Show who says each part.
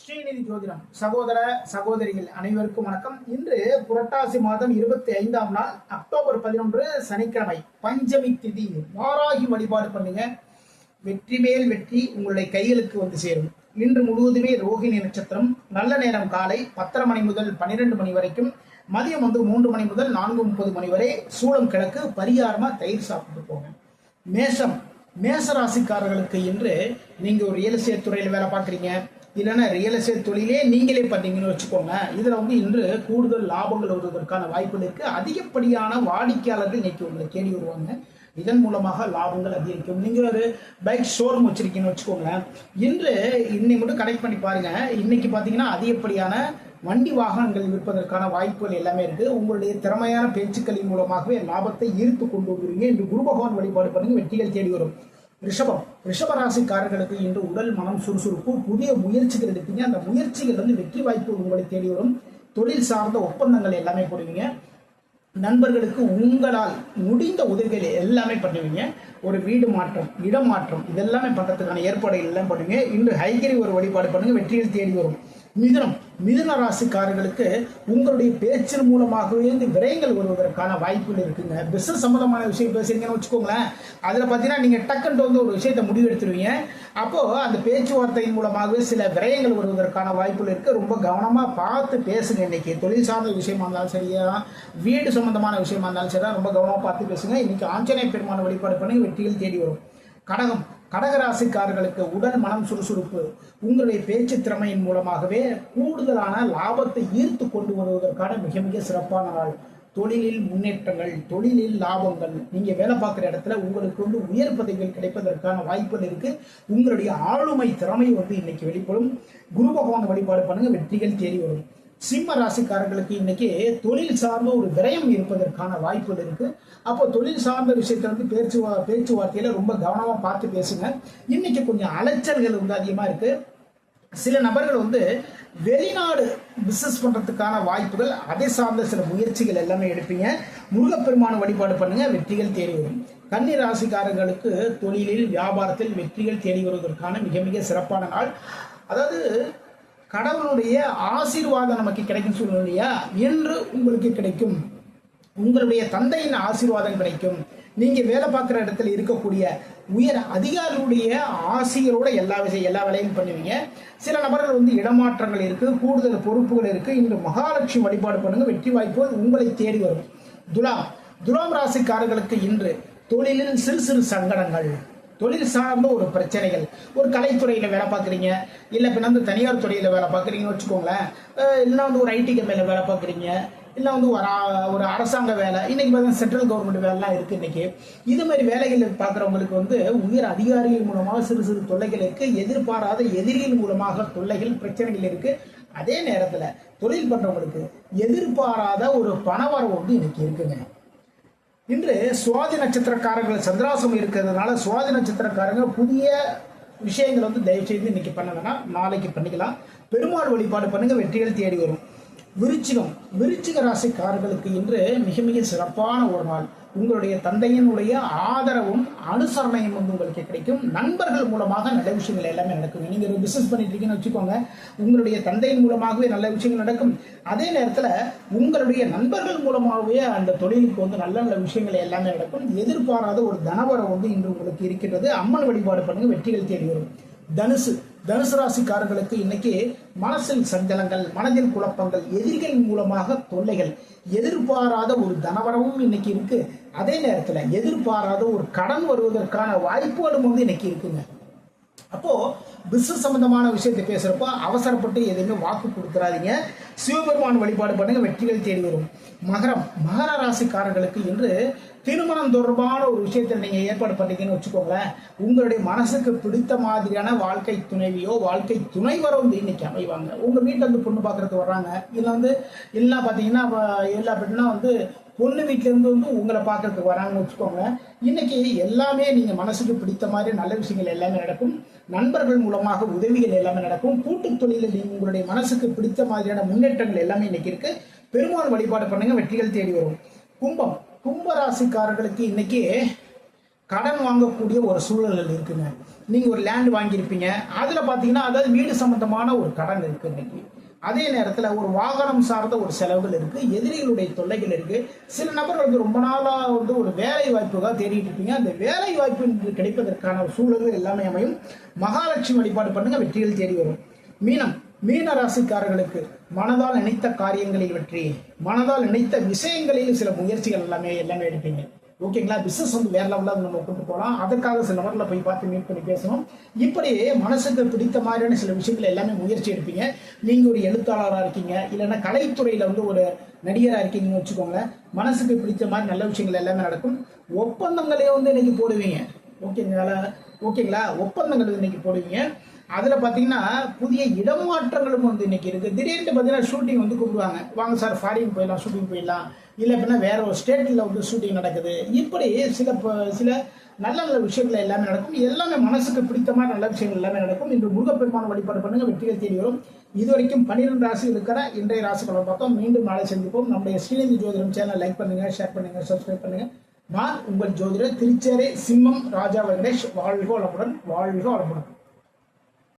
Speaker 1: ஸ்ரீநிதி ஜோதிடம் சகோதர சகோதரிகள் அனைவருக்கும் வணக்கம். இன்று புரட்டாசி மாதம் 25ஆம் நாள் அக்டோபர் 11 சனிக்கிழமை, பஞ்சமி திதி. வாராகி வழிபாடு பண்ணுங்க, வெற்றி மேல் வெற்றி உங்களுடைய கைகளுக்கு வந்து சேரும். இன்று முழுவதுமே ரோகிணி நட்சத்திரம். நல்ல நேரம் காலை 10:30 மணி முதல் 12 மணி வரைக்கும், மதியம் 3 மணி முதல் 4:30 மணி வரை. சூளம் கிழக்கு, பரிகாரமா தயிர் சாப்பிட்டு போங்க. மேசராசிக்காரர்களுக்கு இன்று நீங்க ஒரு ரியல் எஸ்டேட் துறையில் வேலை பார்க்குறீங்க, இல்லைன்னா ரியல் எஸ்டேட் தொழிலே நீங்களே பண்ணீங்கன்னு வச்சுக்கோங்க. இதில் இன்று கூடுதல் லாபங்கள் வருவதற்கான வாய்ப்புகள் இருக்கு. அதிகப்படியான வாடிக்கையாளர்கள் இன்னைக்கு உங்களை தேடி வருவாங்க. இதன் மூலமாக லாபங்கள் அதிகரிக்கும். நீங்க ஒரு பைக் ஷோரூம் வச்சிருக்கீங்கன்னு வச்சுக்கோங்களேன், இன்னைக்கு மட்டும் கனெக்ட் பண்ணி பாருங்க. இன்னைக்கு பார்த்தீங்கன்னா அதிகப்படியான வண்டி வாகனங்கள் விற்பதற்கான வாய்ப்புகள் எல்லாமே இருக்கு. உங்களுடைய திறமையான பேச்சுக்களின் மூலமாகவே லாபத்தை ஈர்த்து கொண்டு வருவீங்க. இன்று குரு பகவான் வழிபாடு பண்ணுங்க, வெற்றிகள் தேடி வரும். ரிஷப ராசிக்காரர்களுக்கு இன்று உடல் மனம் சுறுசுறுப்பு. புதிய முயற்சிகள் எடுப்பீங்க, அந்த முயற்சிகள் வெற்றி வாய்ப்பு உங்களை தேடி வரும். தொழில் சார்ந்த ஒப்பந்தங்கள் எல்லாமே போடுவீங்க. நண்பர்களுக்கு உங்களால் முடிந்த உதவிகளை எல்லாமே பண்ணுவீங்க. ஒரு வீடு மாற்றம், இடமாற்றம், இதெல்லாமே பண்றதுக்கான ஏற்பாடுகள் எல்லாம் பண்ணுவீங்க. இன்று ஹைகிரி ஒரு வழிபாடு பண்ணுங்க, வெற்றிகள் தேடி வரும். மிதுன ராசிக்காரர்களுக்கு உங்களுடைய பேச்சின் மூலமாகவே இந்த விரயங்கள் வருவதற்கான வாய்ப்புகள் இருக்குங்க. பிசினஸ் சம்பந்தமான விஷயம் பேசுறீங்கன்னு வச்சுக்கோங்களேன், அதுல பாத்தீங்கன்னா நீங்க டக்குன்னு ஒரு விஷயத்தை முடிவெடுத்துருவீங்க. அப்போ அந்த பேச்சுவார்த்தையின் மூலமாகவே சில விரயங்கள் வருவதற்கான வாய்ப்புகள் இருக்கு. ரொம்ப கவனமா பார்த்து பேசுங்க. இன்னைக்கு தொழில் சார்ந்த விஷயமா இருந்தாலும் சரியா, வீடு சம்பந்தமான விஷயமா இருந்தாலும் சரியா, ரொம்ப கவனமா பார்த்து பேசுங்க. இன்னைக்கு ஆஞ்சநேய பெருமான வழிபாடு பண்ணி வெற்றிகள் தேடி வரும். கடகராசிக்காரர்களுக்கு உடல் மனம் சுறுசுறுப்பு. உங்களுடைய பேச்சு திறமையின் மூலமாகவே கூடுதலான லாபத்தை ஈர்த்து கொண்டு வருவதற்கான மிக மிக சிறப்பான நாள். தொழிலில் முன்னேற்றங்கள், தொழிலில் லாபங்கள். நீங்க வேலை பார்க்குற இடத்துல உங்களுக்கு உயர் பதவிகள் கிடைப்பதற்கான வாய்ப்புகள் இருக்கு. உங்களுடைய ஆளுமை திறமை இன்னைக்கு வெளிப்படும். குரு பகவான் வழிபாடு பண்ணுங்க, வெற்றிகள் தேடி வரும். சிம்ம ராசிக்காரர்களுக்கு இன்னைக்கு தொழில் சார்ந்த ஒரு விரயம் இருப்பதற்கான வாய்ப்புகள் இருக்கு. அப்போ தொழில் சார்ந்த விஷயத்துல பேச்சுவார்த்தையில ரொம்ப கவனமா பார்த்து பேசுங்க. இன்னைக்கு கொஞ்சம் அலைச்சல்கள் அதிகமா இருக்கு. சில நபர்கள் வெளிநாடு பிசினஸ் பண்றதுக்கான வாய்ப்புகள், அதை சார்ந்த சில முயற்சிகள் எல்லாமே எடுப்பீங்க. முருகப்பெருமான வழிபாடு பண்ணுங்க, வெற்றிகள் தேடி வரும். கன்னி ராசிக்காரர்களுக்கு தொழிலில் வியாபாரத்தில் வெற்றிகள் தேடி வருவதற்கான மிக மிக சிறப்பான நாள். அதாவது கடவுளுடைய ஆசீர்வாதம் நமக்கு கிடைக்கும் சூழ்நிலையா என்று உங்களுக்கு கிடைக்கும். உங்களுடைய தந்தையின் ஆசீர்வாதம் கிடைக்கும். நீங்க வேலை பார்க்குற இடத்துல இருக்கக்கூடிய உயர் அதிகாரிகளுடைய ஆசைகளோட எல்லா வேலையும் பண்ணுவீங்க. சில நபர்கள் இடமாற்றங்கள் இருக்கு, கூடுதல் பொறுப்புகள் இருக்கு. இன்று மகாலட்சுமி வழிபாடு பண்ணுங்க, வெற்றி வாய்ப்பு உங்களை தேடி வரும். துலாம் ராசிக்காரர்களுக்கு இன்று தொழிலில் சிறு சிறு சங்கடங்கள், தொழில் சார்ந்த ஒரு பிரச்சனைகள். ஒரு கலைத்துறையில வேலை பார்க்குறீங்க, இல்லை பின்ன தனியார் துறையில வேலை பார்க்குறீங்கன்னு வச்சுக்கோங்களேன், இல்லைன்னா ஒரு ஐடி கம்பெனியில் வேலை பார்க்குறீங்க, இல்லை ஒரு அரசாங்க வேலை. இன்னைக்கு பார்த்தீங்கன்னா சென்ட்ரல் கவர்மெண்ட் வேலைலாம் இருக்கு. இன்னைக்கு இது மாதிரி வேலைகள் பார்க்குறவங்களுக்கு உயர் அதிகாரிகள் மூலமாக சிறு சிறு தொல்லைகள் இருக்கு. எதிர்பாராத எதிரிகள் மூலமாக தொல்லைகள், பிரச்சனைகள் இருக்கு. அதே நேரத்தில் தொழில் பண்றவங்களுக்கு எதிர்பாராத ஒரு பணவரவு இன்னைக்கு இருக்குங்க. இன்று சுவாதி நட்சத்திரக்காரர்கள் சந்திராசம் இருக்கிறதுனால சுவாதி நட்சத்திரக்காரங்க புதிய விஷயங்கள் தயவு செய்து இன்னைக்கு பண்ண வேணாம், நாளைக்கு பண்ணிக்கலாம். பெருமாள் வழிபாடு பண்ணுங்க, வெற்றிகள் தேடி வரும். விருச்சிக ராசிக்காரர்களுக்கு இன்று மிக மிக சிறப்பான ஒரு நாள். உங்களுடைய தந்தையினுடைய ஆதரவும் அனுசரணையும் உங்களுக்கு கிடைக்கும். நண்பர்கள் மூலமாக நல்ல விஷயங்கள் எல்லாமே நடக்கும். நீங்க ஒரு பிசினஸ் பண்ணிட்டு இருக்கீங்கன்னு வச்சுக்கோங்க, உங்களுடைய தந்தையின் மூலமாகவே நல்ல விஷயங்கள் நடக்கும். அதே நேரத்துல உங்களுடைய நண்பர்கள் மூலமாகவே அந்த தொழிலுக்கு நல்ல நல்ல விஷயங்கள் எல்லாமே நடக்கும். எதிர்பாராத ஒரு தனவரம் இன்று உங்களுக்கு இருக்கின்றது. அம்மன் வழிபாடு பண்ணுங்க, வெற்றிகள் தேடி வரும். தனுசு ராசிக்காரர்களுக்கு இன்னைக்கு மனசில் சஞ்சலங்கள், மனதில் குழப்பங்கள், எதிரிகள் மூலமாக தொல்லைகள், எதிர்பாராத ஒரு தனவரமும் இன்னைக்கு இருக்கு. அதே நேரத்துல எதிர்பாராத ஒரு கடன் வருவதற்கான வாய்ப்புகளும் இன்னைக்கு இருக்குங்க. அப்போ பிசினஸ் சம்பந்தமான விஷயத்தை பேசுறப்போ அவசரப்பட்டு எதுவுமே வாக்கு கொடுத்துறாதீங்க. சிவபெருமான் வழிபாடு பண்ணுங்க, வெற்றிகள் தேடி வரும். மகர ராசிக்காரர்களுக்கு இன்று திருமணம் தொடர்பான ஒரு விஷயத்தில் நீங்க ஏற்பாடு பண்ணீங்கன்னு வச்சுக்கோங்களேன், உங்களுடைய மனசுக்கு பிடித்த மாதிரியான வாழ்க்கை துணைவியோ வாழ்க்கை துணைவரோ இன்னைக்கு அமைவாங்க. உங்க வீட்டுல பொண்ணு பாக்குறதுக்கு வர்றாங்க, இல்ல எல்லாம் பாத்தீங்கன்னா எல்லா பெண்ணுனா பொண்ணு வீட்டுல இருந்து உங்களை பார்க்கறதுக்கு வராங்கன்னு வச்சுக்கோங்க. இன்னைக்கு எல்லாமே நீங்க மனசுக்கு பிடித்த மாதிரி நல்ல விஷயங்கள் எல்லாமே நடக்கும். நண்பர்கள் மூலமாக உதவிகள் எல்லாமே நடக்கும். கூட்டு தொழிலில் நீங்க உங்களுடைய மனசுக்கு பிடித்த மாதிரியான முன்னேற்றங்கள் எல்லாமே இன்னைக்கு இருக்கு. பெருமாள் வழிபாடு பண்ணுங்க, வெற்றிகள் தேடி வரும். கும்பராசிக்காரர்களுக்கு இன்னைக்கு கடன் வாங்கக்கூடிய ஒரு சூழல்கள் இருக்குங்க. நீங்கள் ஒரு லேண்ட் வாங்கியிருப்பீங்க, அதில் பார்த்தீங்கன்னா அதாவது வீடு சம்பந்தமான ஒரு கடன் இருக்குது இன்னைக்கு. அதே நேரத்தில் ஒரு வாகனம் சார்ந்த ஒரு செலவுகள் இருக்குது, எதிரிகளுடைய தொல்லைகள் இருக்குது. சில நபர்கள் வந்து ரொம்ப நாளாக வந்து ஒரு வேலை வாய்ப்புக்காக தேடிட்டு இருப்பீங்க, அந்த வேலை வாய்ப்பு கிடைப்பதற்கான சூழல்கள் எல்லாமே அமையும். மகாலட்சுமி வழிபாடு பண்ணுங்க, வெற்றிகள் தேடி வரும். மீன ராசிக்காரர்களுக்கு மனதால் நினைத்த காரியங்களில் வெற்றி, மனதால் நினைத்த விஷயங்களில் சில முயற்சிகள் எல்லாமே எடுப்பீங்க. ஓகேங்களா? பிசினஸ் வந்து வேற லெவலில் நம்ம கொண்டு போகலாம். அதற்காக சில நபர்களை போய் பார்த்து மீட் பண்ணி பேசணும். இப்படி மனசுக்கு பிடித்த மாதிரியான சில விஷயங்கள் எல்லாமே முயற்சி எடுப்பீங்க. நீங்கள் ஒரு எழுத்தாளராக இருக்கீங்க, இல்லைன்னா கலைத்துறையில் வந்து ஒரு நடிகராக இருக்கீங்கன்னு வச்சுக்கோங்களேன், மனசுக்கு பிடித்த மாதிரி நல்ல விஷயங்கள் எல்லாமே நடக்கும். ஒப்பந்தங்களே வந்து இன்னைக்கு போடுவீங்க. ஓகேங்களா? ஒப்பந்தங்கள் இன்னைக்கு போடுவீங்க. அதில் பார்த்தீங்கன்னா புதிய இடமாற்றங்களும் வந்து இன்னைக்கு இருக்குது. திடீர்னு பார்த்தீங்கன்னா ஷூட்டிங் வந்து கூப்பிடுவாங்க, வாங்க சார் ஃபாரின் போயிடலாம், ஷூட்டிங் போயிடலாம், இல்லை அப்படின்னா வேற ஒரு ஸ்டேட்டில் வந்து ஷூட்டிங் நடக்குது. இப்படி சில நல்ல நல்ல விஷயங்கள் எல்லாமே நடக்கும். எல்லாமே மனசுக்கு பிடித்த மாதிரி நல்ல விஷயங்கள் எல்லாமே நடக்கும். இன்று முருகப்பெருமான வழிபாடு பண்ணுங்க, வெற்றிகள் தேடி வரும். இதுவரைக்கும் 12 ராசி இருக்கிற இன்றைய ராசிகளை பார்த்தோம். மீண்டும் நாளை சந்திப்போம். நம்முடைய ஸ்ரீநிதி ஜோதிடம் சேனல் லைக் பண்ணுங்க, ஷேர் பண்ணுங்க, சப்ஸ்கிரைப் பண்ணுங்க. நான் உங்கள் ஜோதிடர் திருச்சேரை சிம்மம் ராஜா வெங்கடேஷ். வாழ்க வளமுடன், வாழ்க வளமுடன்.